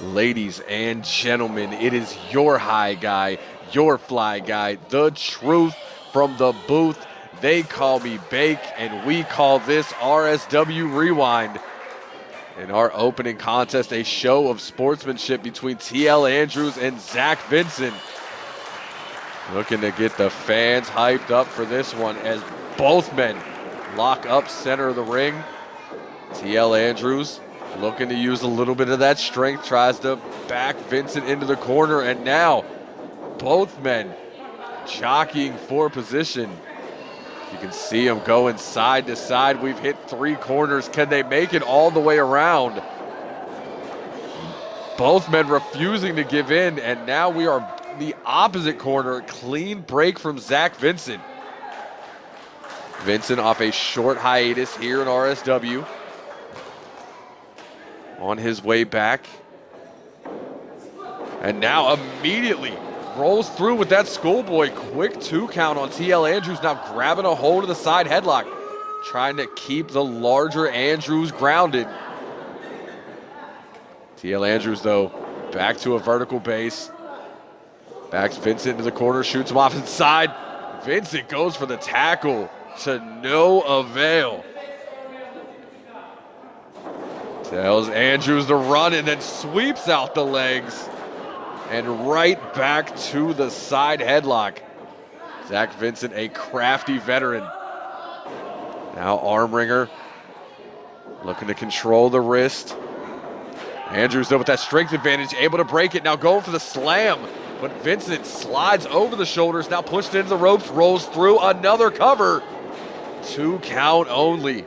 Ladies and gentlemen, it is your high guy, your fly guy, the truth from the booth. They call me Bake, and we call this RSW Rewind. In our opening contest, a show of sportsmanship between TL Andrews and Zach Vincent. Looking to get the fans hyped up for this one as both men lock up center of the ring. TL Andrews looking to use a little bit of that strength, tries to back Vincent into the corner, and now both men jockeying for position. You can see them going side to side. We've hit 3 corners. Can they make it all the way around? Both men refusing to give in, and now we are the opposite corner. Clean break from Zach Vincent. Vincent off a short hiatus here in RSW. On his way back. And now immediately rolls through with that schoolboy. Quick 2 count on TL Andrews, now grabbing a hold of the side headlock. Trying to keep the larger Andrews grounded. TL Andrews, though, back to a vertical base. Backs Vincent into the corner, shoots him off inside. Vincent goes for the tackle to no avail. Tells Andrews to run and then sweeps out the legs. And right back to the side headlock. Zach Vincent, a crafty veteran. Now arm wringer. Looking to control the wrist. Andrews, though, with that strength advantage, able to break it. Now going for the slam. But Vincent slides over the shoulders, now pushed into the ropes, rolls through another cover. 2 count only.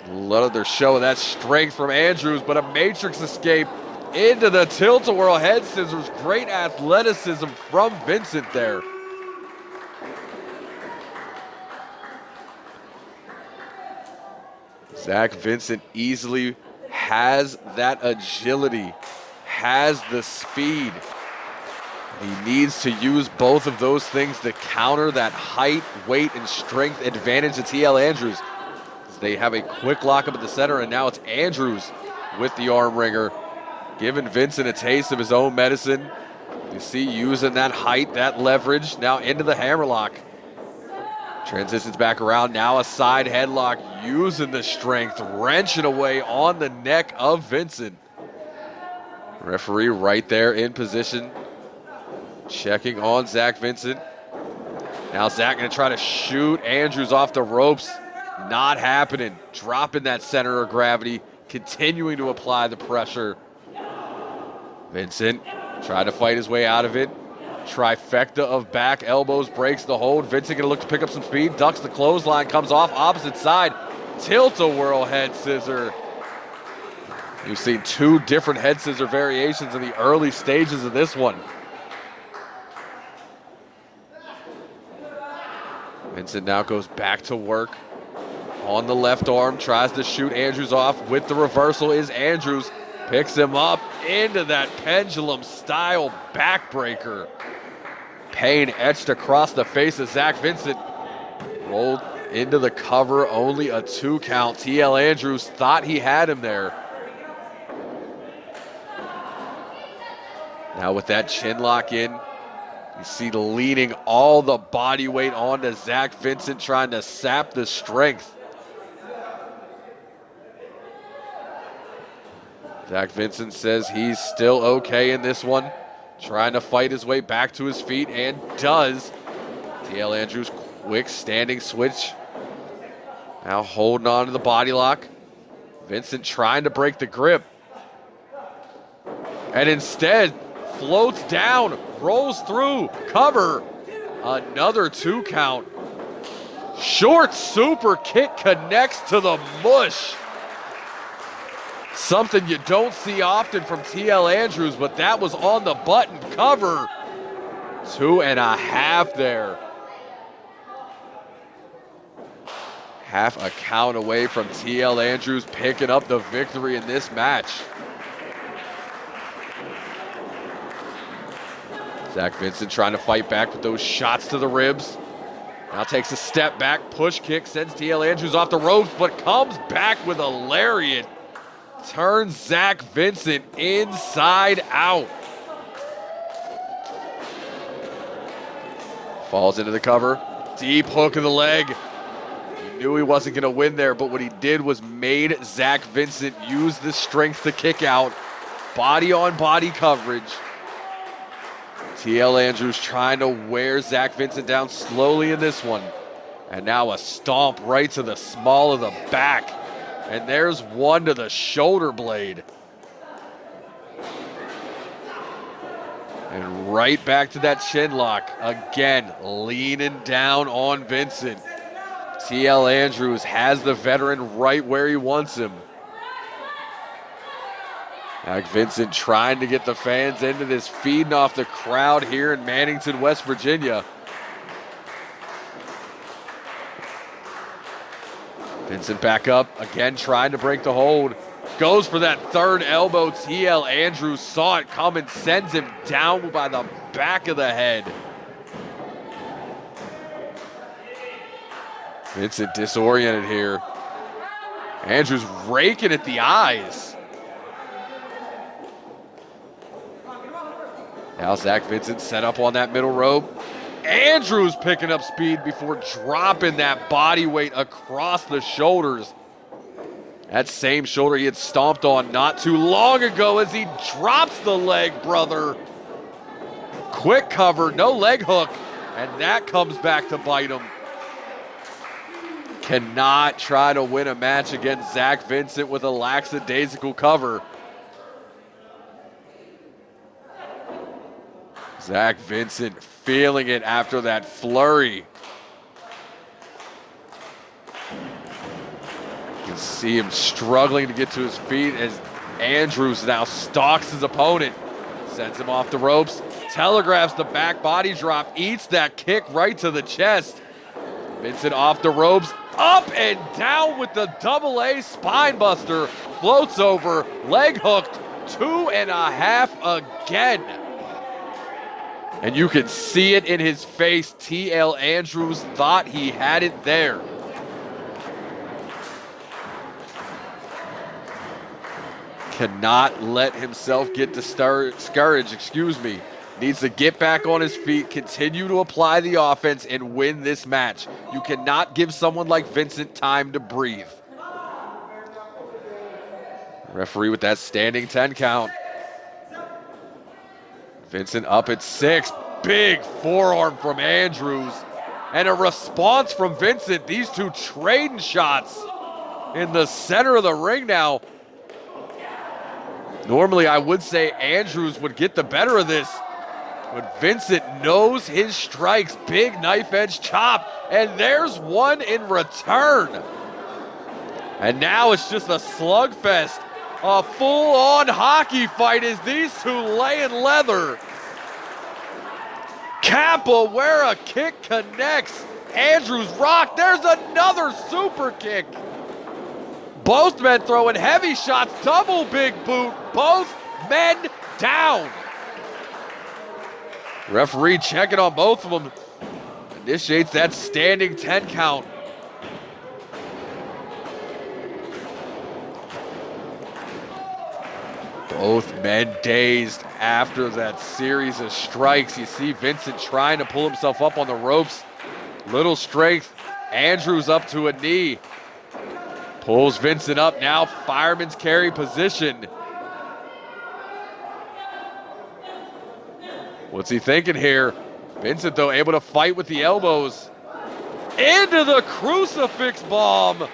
Another show of that strength from Andrews, but a matrix escape into the tilt-a-whirl head scissors. Great athleticism from Vincent there. Zach Vincent easily has that agility, has the speed. He needs to use both of those things to counter that height, weight, and strength advantage of TL Andrews. They have a quick lockup at the center, and now it's Andrews with the arm wringer, giving Vincent a taste of his own medicine. You see, using that height, that leverage, now into the hammerlock. Transitions back around, now a side headlock, using the strength, wrenching away on the neck of Vincent. Referee right there in position, checking on Zach Vincent. Now Zach gonna try to shoot Andrews off the ropes. Not happening. Dropping that center of gravity, continuing to apply the pressure. Vincent tried to fight his way out of it. Trifecta of back elbows, breaks the hold. Vincent gonna look to pick up some speed, ducks the clothesline, comes off opposite side. Tilt-a-whirl head scissor. You've seen 2 different head scissor variations in the early stages of this one. Vincent now goes back to work. On the left arm, tries to shoot Andrews off. With the reversal is Andrews. Picks him up into that pendulum-style backbreaker. Pain etched across the face of Zach Vincent. Rolled into the cover, only a 2 count. TL Andrews thought he had him there. Now with that chin lock in, you see leaning all the body weight onto Zach Vincent, trying to sap the strength. Zach Vincent says he's still okay in this one, trying to fight his way back to his feet, and does. TL Andrews, quick standing switch. Now holding on to the body lock. Vincent trying to break the grip. And instead, floats down, rolls through, cover. Another 2 count. Short super kick connects to the mush. Something you don't see often from TL Andrews, but that was on the button cover. 2.5 there. Half a count away from TL Andrews picking up the victory in this match. Zach Vincent trying to fight back with those shots to the ribs. Now takes a step back, push kick, sends TL Andrews off the ropes, but comes back with a lariat. Turns Zach Vincent inside out. Falls into the cover. Deep hook of the leg. He knew he wasn't going to win there, but what he did was made Zach Vincent use the strength to kick out. Body on body coverage. TL Andrews trying to wear Zach Vincent down slowly in this one. And now a stomp right to the small of the back. And there's one to the shoulder blade. And right back to that chin lock. Again, leaning down on Vincent. TL Andrews has the veteran right where he wants him. Zach Vincent trying to get the fans into this, feeding off the crowd here in Mannington, West Virginia. Vincent back up, again trying to break the hold. Goes for that third elbow. TL Andrews saw it coming, sends him down by the back of the head. Vincent disoriented here. Andrews raking at the eyes. Now Zach Vincent set up on that middle rope. Andrews picking up speed before dropping that body weight across the shoulders. That same shoulder he had stomped on not too long ago as he drops the leg, brother. Quick cover, no leg hook, and that comes back to bite him. Cannot try to win a match against Zach Vincent with a lackadaisical cover. Zach Vincent feeling it after that flurry. You can see him struggling to get to his feet as Andrews now stalks his opponent. Sends him off the ropes, telegraphs the back body drop, eats that kick right to the chest. Vincent off the ropes, up and down with the double-A spine buster. Floats over, leg hooked, 2.5 again. And you can see it in his face. TL Andrews thought he had it there. Cannot let himself get discouraged, Needs to get back on his feet, continue to apply the offense, and win this match. You cannot give someone like Vincent time to breathe. Referee with that standing 10 count. Vincent up at 6. Big forearm from Andrews. And a response from Vincent. These two trading shots in the center of the ring now. Normally, I would say Andrews would get the better of this. But Vincent knows his strikes. Big knife edge chop. And there's one in return. And now it's just a slugfest. A full-on hockey fight as these two lay in leather. Capoeira kick connects. Andrews rock. There's another super kick. Both men throwing heavy shots. Double big boot. Both men down. Referee checking on both of them. Initiates that standing 10 count. Both men dazed after that series of strikes. You see Vincent trying to pull himself up on the ropes. Little strength. Andrews up to a knee. Pulls Vincent up now. Fireman's carry position. What's he thinking here? Vincent, though, able to fight with the elbows. Into the crucifix bomb.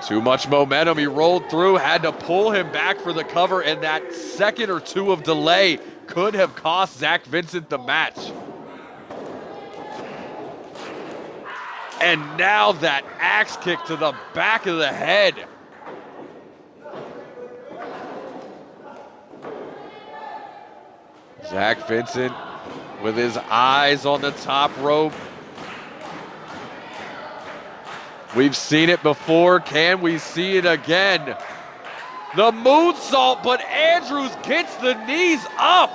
Too much momentum. He rolled through, had to pull him back for the cover, and that second or two of delay could have cost Zach Vincent the match. And now that axe kick to the back of the head. Zach Vincent with his eyes on the top rope. We've seen it before. Can we see it again? The moonsault, but Andrews gets the knees up.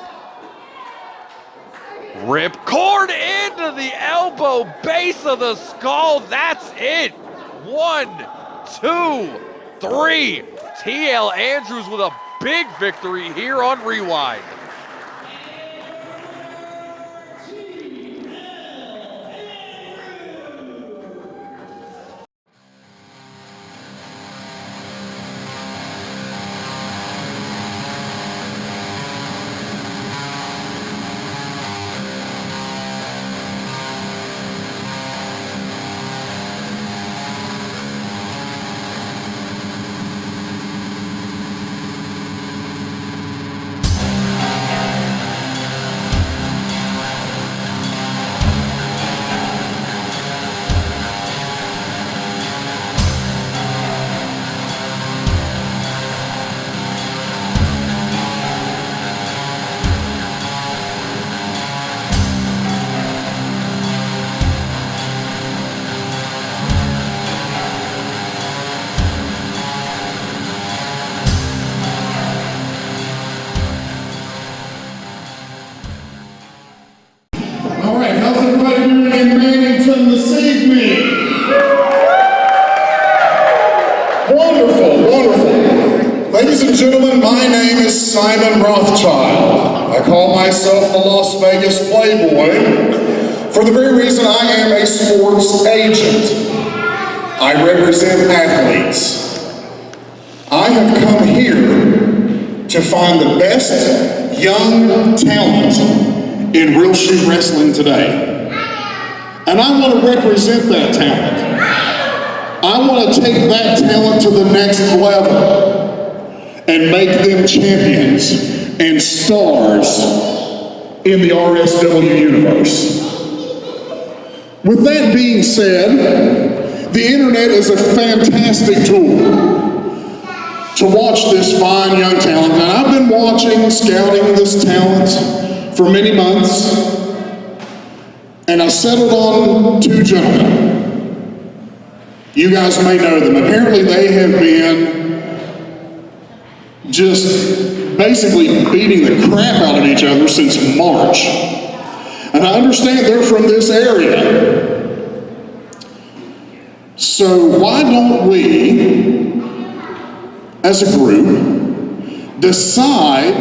Ripcord into the elbow, base of the skull. That's it. 1, 2, 3. TL Andrews with a big victory here on Rewind. All right, how's everybody doing in Mannington this evening? Wonderful, wonderful. Ladies and gentlemen, my name is Simon Rothschild. I call myself the Las Vegas Playboy for the very reason I am a sports agent. I represent athletes. I have come here to find the best young talent in real shoot wrestling today. And I want to represent that talent. I want to take that talent to the next level and make them champions and stars in the RSW universe. With that being said, the internet is a fantastic tool to watch this fine young talent. And I've been watching, scouting this talent for many months, and I settled on 2 gentlemen. You guys may know them. Apparently they have been just basically beating the crap out of each other since March. And I understand they're from this area. So why don't we, as a group, decide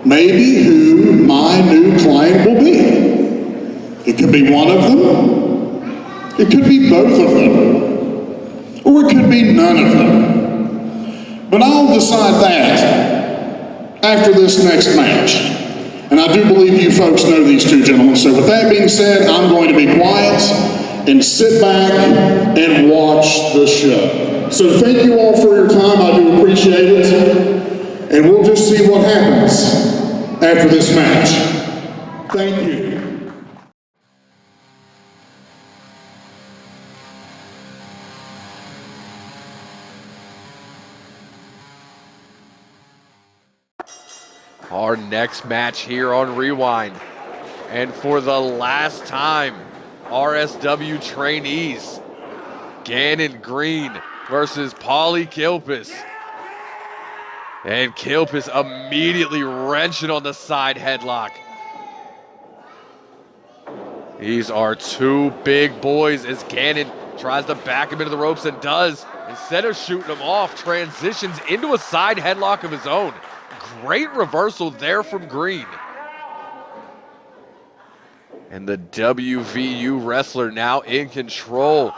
maybe who my new client will be. It could be one of them, it could be both of them, or it could be none of them. But I'll decide that after this next match. And I do believe you folks know these 2 gentlemen. So with that being said, I'm going to be quiet and sit back and watch the show. So thank you all for your time. I do appreciate it. And we'll just see what happens after this match. Thank you. Our next match here on Rewind. And for the last time, RSW trainees, Gannon Green versus Paulie Kilpis. And Kilpis immediately wrenching on the side headlock. These are 2 big boys as Gannon tries to back him into the ropes and does. Instead of shooting him off, transitions into a side headlock of his own. Great reversal there from Green. And the WVU wrestler now in control.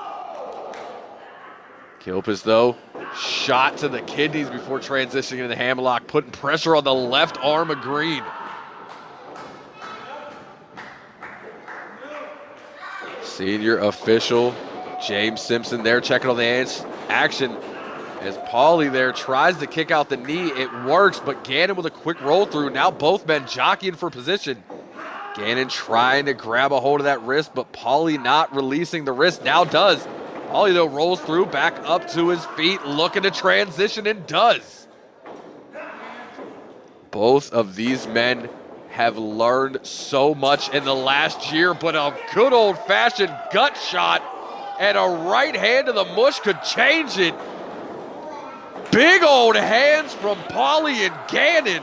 Kilpis, though, shot to the kidneys before transitioning into the hammerlock, putting pressure on the left arm of Green. Senior official James Simpson there checking on the action as Paulie there tries to kick out the knee. It works, but Gannon with a quick roll through. Now both men jockeying for position. Gannon trying to grab a hold of that wrist, but Paulie not releasing the wrist, now does. Paulie, though, rolls through, back up to his feet, looking to transition, and does. Both of these men have learned so much in the last year, but a good old-fashioned gut shot and a right hand to the mush could change it. Big old hands from Paulie and Gannon.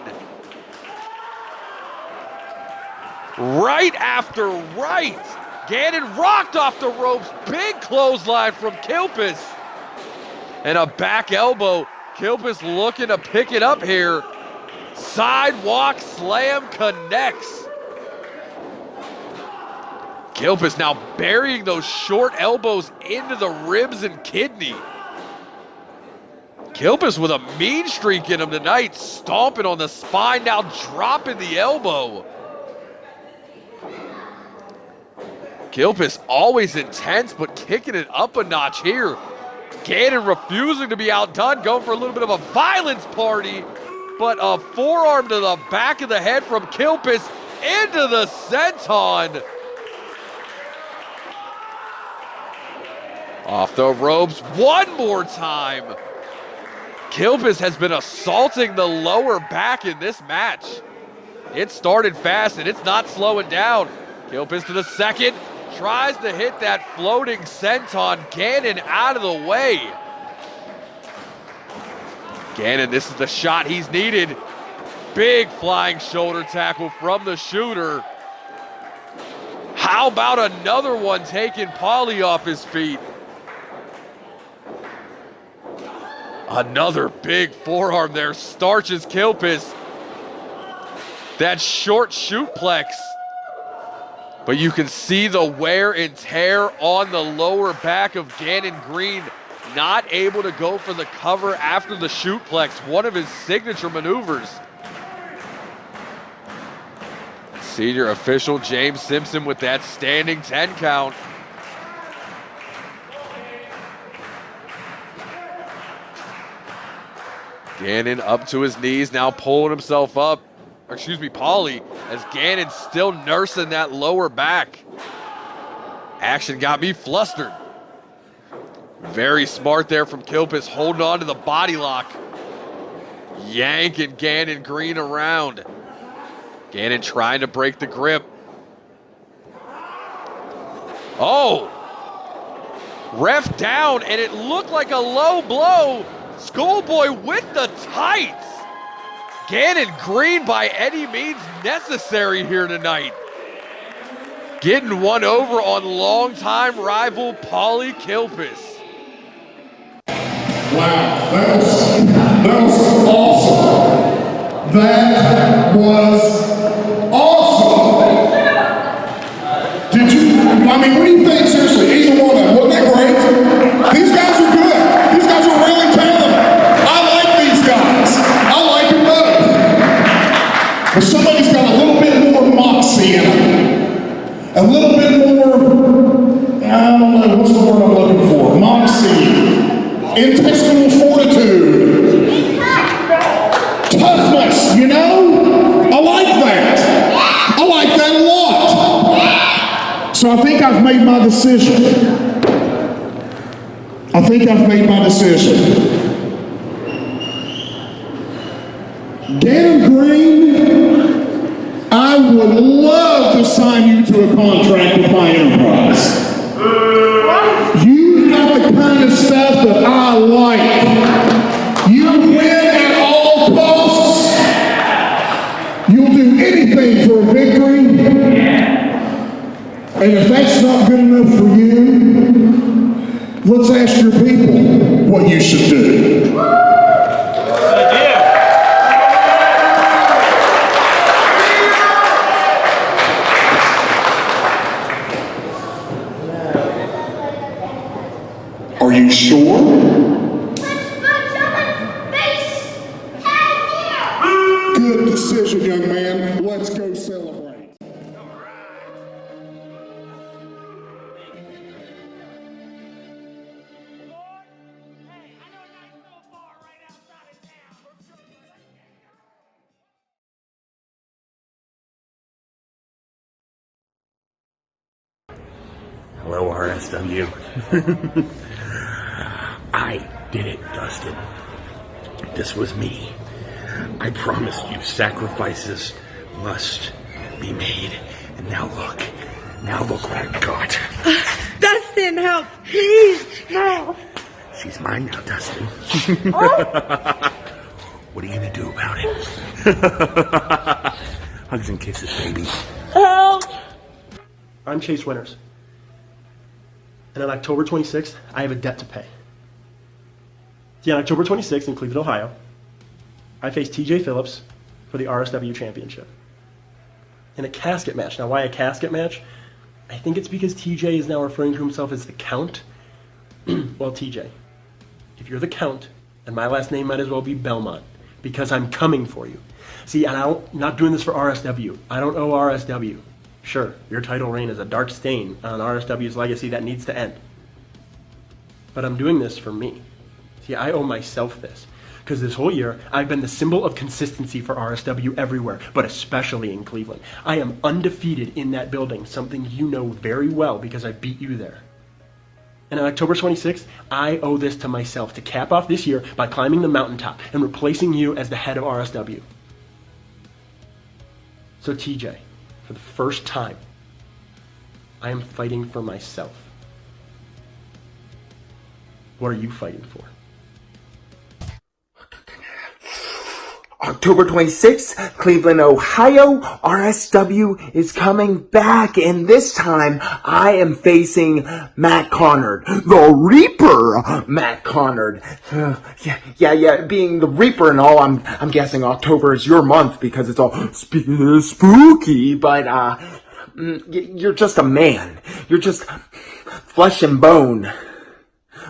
Right after right. Gannon rocked off the ropes. Big clothesline from Kilpis. And a back elbow. Kilpis looking to pick it up here. Sidewalk slam connects. Kilpis now burying those short elbows into the ribs and kidney. Kilpis with a mean streak in him tonight, stomping on the spine, now dropping the elbow. Kilpis always intense, but kicking it up a notch here. Gannon refusing to be outdone, going for a little bit of a violence party, but a forearm to the back of the head from Kilpis into the senton. Off the ropes one more time. Kilpis has been assaulting the lower back in this match. It started fast and it's not slowing down. Kilpis to the second, tries to hit that floating senton. Gannon out of the way. Gannon, this is the shot he's needed. Big flying shoulder tackle from the shooter. How about another one taking Paulie off his feet? Another big forearm there, starches Kilpis. That short shootplex. But you can see the wear and tear on the lower back of Gannon Green. Not able to go for the cover after the shootplex, one of his signature maneuvers. Senior official James Simpson with that standing 10 count. Gannon up to his knees, now pulling himself up. Or excuse me, Paulie, as Gannon's still nursing that lower back. Action got me flustered. Very smart there from Kilpis, holding on to the body lock. Yanking Gannon Green around. Gannon trying to break the grip. Oh! Ref down, and it looked like a low blow. Schoolboy with the tights. Gannon Green by any means necessary here tonight. Getting one over on longtime rival Paulie Kilpis. Wow, that was awesome. That was awesome. Did you, I mean, what do you think, seriously, either one of them, wasn't that great? These guys are good. These guys are really talented. I like these guys. I like them both. But somebody's got a little bit more moxie in them. A little bit more, I don't know, what's the word I'm looking for? Moxie. Intestinal fortitude. Toughness, you know? I like that. I like that a lot. So I think I've made my decision. Gannon Green, I would love to sign you to a contract with my enterprise. You got the kind of stuff that I like. You win at all costs. You'll do anything for a victory. And if that's not good enough for you, let's ask your people what you should do. Are you sure? Good decision, young man. Let's go celebrate. Hello, RSW. I did it, Dustin. This was me. I promised you sacrifices must be made. And now look what I got. Dustin, help, please, no. She's mine now, Dustin. Oh. What are you gonna do about it? Hugs and kisses, baby. Help. I'm Chase Winters. And on October 26th, I have a debt to pay. See, on October 26th in Cleveland, Ohio, I face TJ Phillips for the RSW Championship in a casket match. Now, why a casket match? I think it's because TJ is now referring to himself as the Count. Well, TJ, if you're the Count, then my last name might as well be Belmont, because I'm coming for you. See, and I'm not doing this for RSW. I don't owe RSW. Sure, your title reign is a dark stain on RSW's legacy that needs to end. But I'm doing this for me. See, I owe myself this. Because this whole year, I've been the symbol of consistency for RSW everywhere, but especially in Cleveland. I am undefeated in that building, something you know very well because I beat you there. And on October 26th, I owe this to myself to cap off this year by climbing the mountaintop and replacing you as the head of RSW. So TJ, for the first time, I am fighting for myself. What are you fighting for? October 26th, Cleveland, Ohio, RSW is coming back, and this time I am facing Matt Connard, the Reaper, Matt Connard. Yeah, being the Reaper and all, I'm guessing October is your month because it's all spooky, but you're just a man. You're just flesh and bone.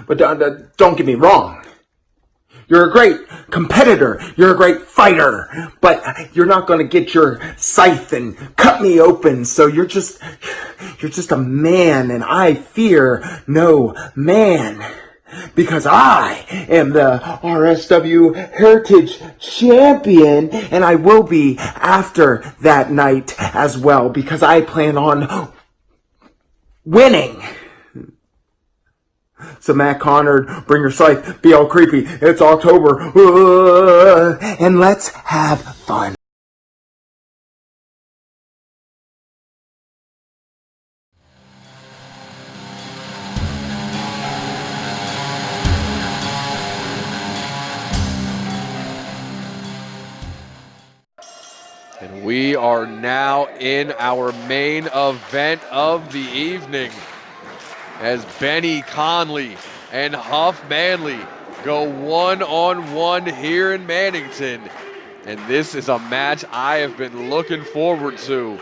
But don't get me wrong. You're a great competitor. You're a great fighter. But you're not going to get your scythe and cut me open. So you're just a man, and I fear no man. Because I am the RSW Heritage Champion, and I will be after that night as well, because I plan on winning. So Matt Connard, bring your scythe, be all creepy, it's October, and let's have fun. And we are now in our main event of the evening, as Benny Conley and Huff Manley go one-on-one here in Mannington. And this is a match I have been looking forward to.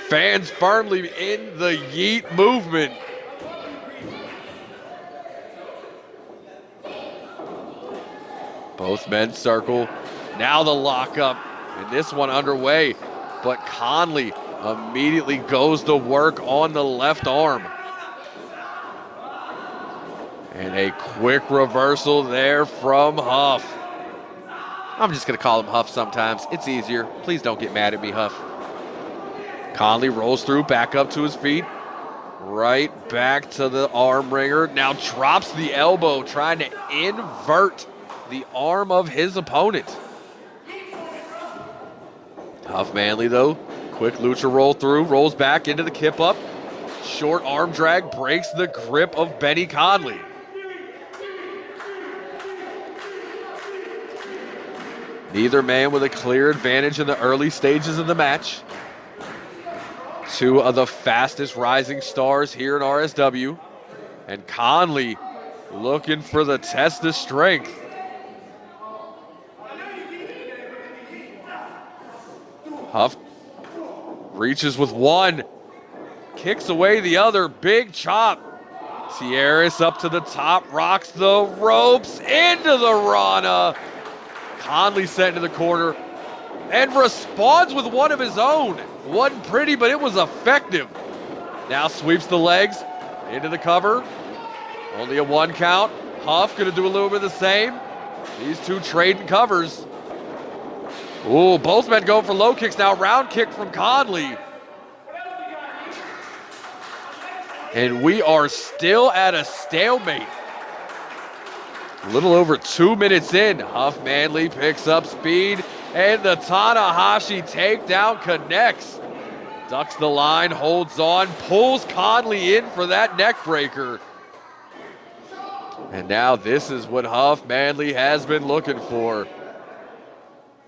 Fans firmly in the yeet movement. Both men circle. Now the lockup, and this one underway. But Conley immediately goes to work on the left arm. And a quick reversal there from Huff. I'm just going to call him Huff sometimes. It's easier. Please don't get mad at me, Huff. Conley rolls through, back up to his feet. Right back to the arm wringer. Now drops the elbow, trying to invert the arm of his opponent. Huff Manley, though. Quick lucha roll through, rolls back into the kip up. Short arm drag breaks the grip of Benny Conley. Neither man with a clear advantage in the early stages of the match. Two of the fastest rising stars here in RSW. And Conley looking for the test of strength. Huff reaches with one, kicks away the other, big chop. Sierras up to the top, rocks the ropes, into the Rana. Conley sent into the corner and responds with one of his own. Wasn't pretty, but it was effective. Now sweeps the legs into the cover. Only a one count. Huff gonna do a little bit of the same. These two trading covers. Ooh, both men going for low kicks now. Round kick from Conley. And we are still at a stalemate. A little over 2 minutes in, Huff Manley picks up speed, and the Tanahashi takedown connects. Ducks the line, holds on, pulls Conley in for that neck breaker. And now this is what Huff Manley has been looking for.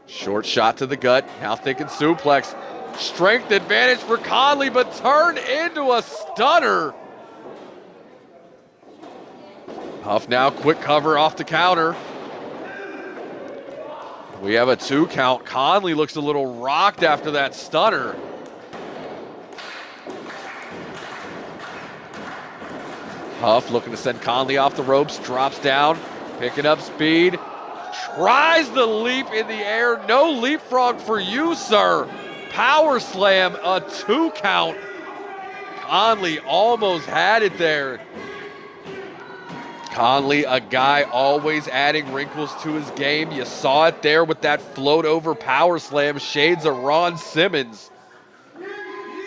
Short shot to the gut, now thinking suplex. Strength advantage for Conley, but turned into a stunner. Huff now quick cover off the counter. We have a 2 count. Conley looks a little rocked after that stunner. Huff looking to send Conley off the ropes, drops down, picking up speed. Tries the leap in the air. No leapfrog for you, sir. Power slam, a 2 count. Conley almost had it there. Conley, a guy always adding wrinkles to his game. You saw it there with that float over power slam, shades of Ron Simmons.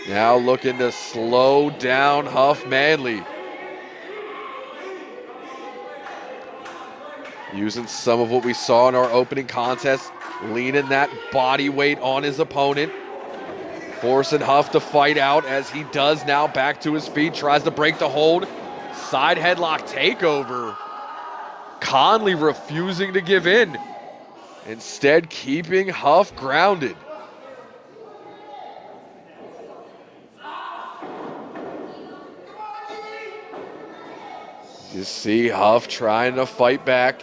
Now looking to slow down Huff Manley. Using some of what we saw in our opening contest, leaning that body weight on his opponent. Forcing Huff to fight out as he does now, back to his feet, tries to break the hold. Side headlock takeover. Conley refusing to give in. Instead, keeping Huff grounded. You see Huff trying to fight back.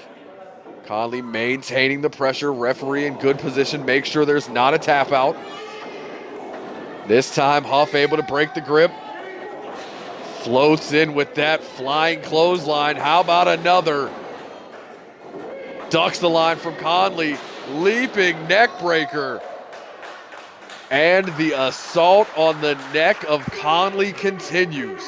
Conley maintaining the pressure. Referee in good position. Make sure there's not a tap out. This time Huff able to break the grip. Floats in with that flying clothesline. How about another? Ducks the line from Conley. Leaping neck breaker. And the assault on the neck of Conley continues.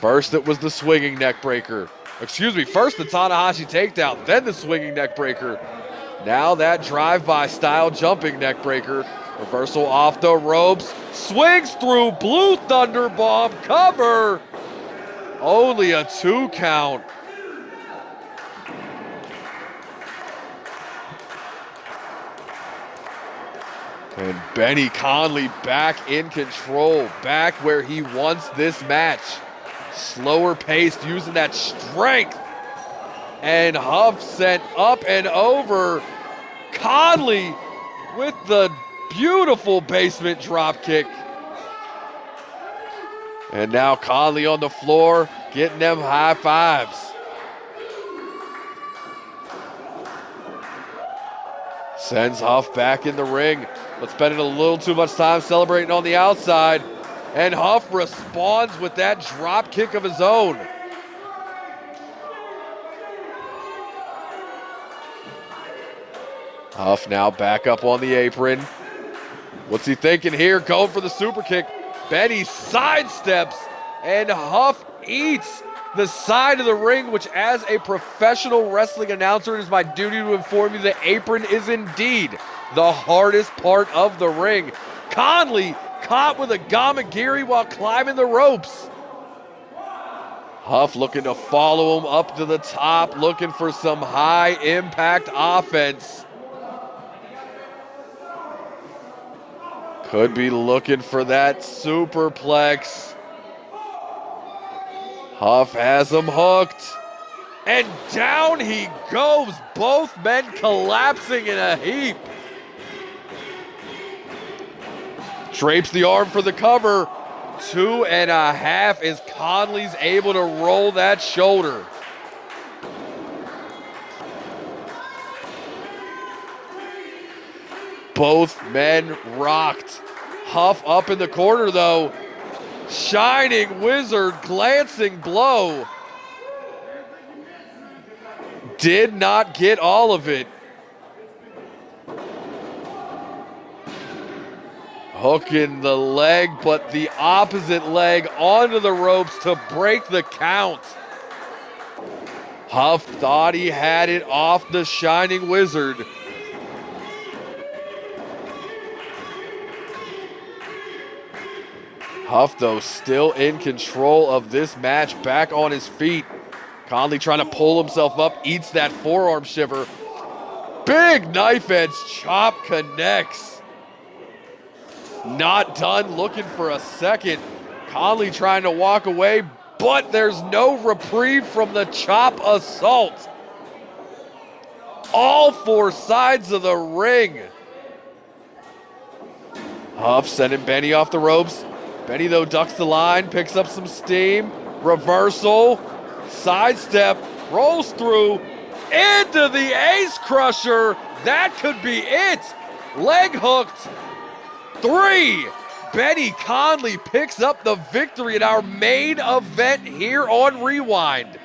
First it was the swinging neck breaker. Excuse me, first the Tanahashi takedown, then the swinging neck breaker. Now that drive-by style jumping neck breaker. Reversal off the ropes. Swings through, Blue Thunder Bomb, cover. Only a 2 count. And Benny Conley back in control, back where he wants this match. Slower paced, using that strength. And Huff sent up and over. Conley with the beautiful basement drop kick. And now Conley on the floor, getting them high fives. Sends Huff back in the ring, but spending a little too much time celebrating on the outside. And Huff responds with that drop kick of his own. Huff now back up on the apron. What's he thinking here? Going for the super kick. Benny sidesteps, and Huff eats the side of the ring, which as a professional wrestling announcer, it is my duty to inform you the apron is indeed the hardest part of the ring. Conley caught with a gamagiri while climbing the ropes. Huff looking to follow him up to the top, looking for some high impact offense. Could be looking for that superplex. Huff has him hooked. And down he goes. Both men collapsing in a heap. Drapes the arm for the cover. 2.5 as Conley's able to roll that shoulder. Both men rocked. Huff up in the corner though. Shining Wizard glancing blow. Did not get all of it. Hooking the leg, but the opposite leg onto the ropes to break the count. Huff thought he had it off the Shining Wizard. Huff, though, still in control of this match, back on his feet. Conley trying to pull himself up, eats that forearm shiver. Big knife edge chop connects. Not done, looking for a second. Conley trying to walk away, but there's no reprieve from the chop assault. All four sides of the ring. Huff sending Benny off the ropes. Benny, though, ducks the line, picks up some steam. Reversal, sidestep, rolls through, into the ace crusher. That could be it. Leg hooked. 3. Benny Conley picks up the victory in our main event here on Rewind.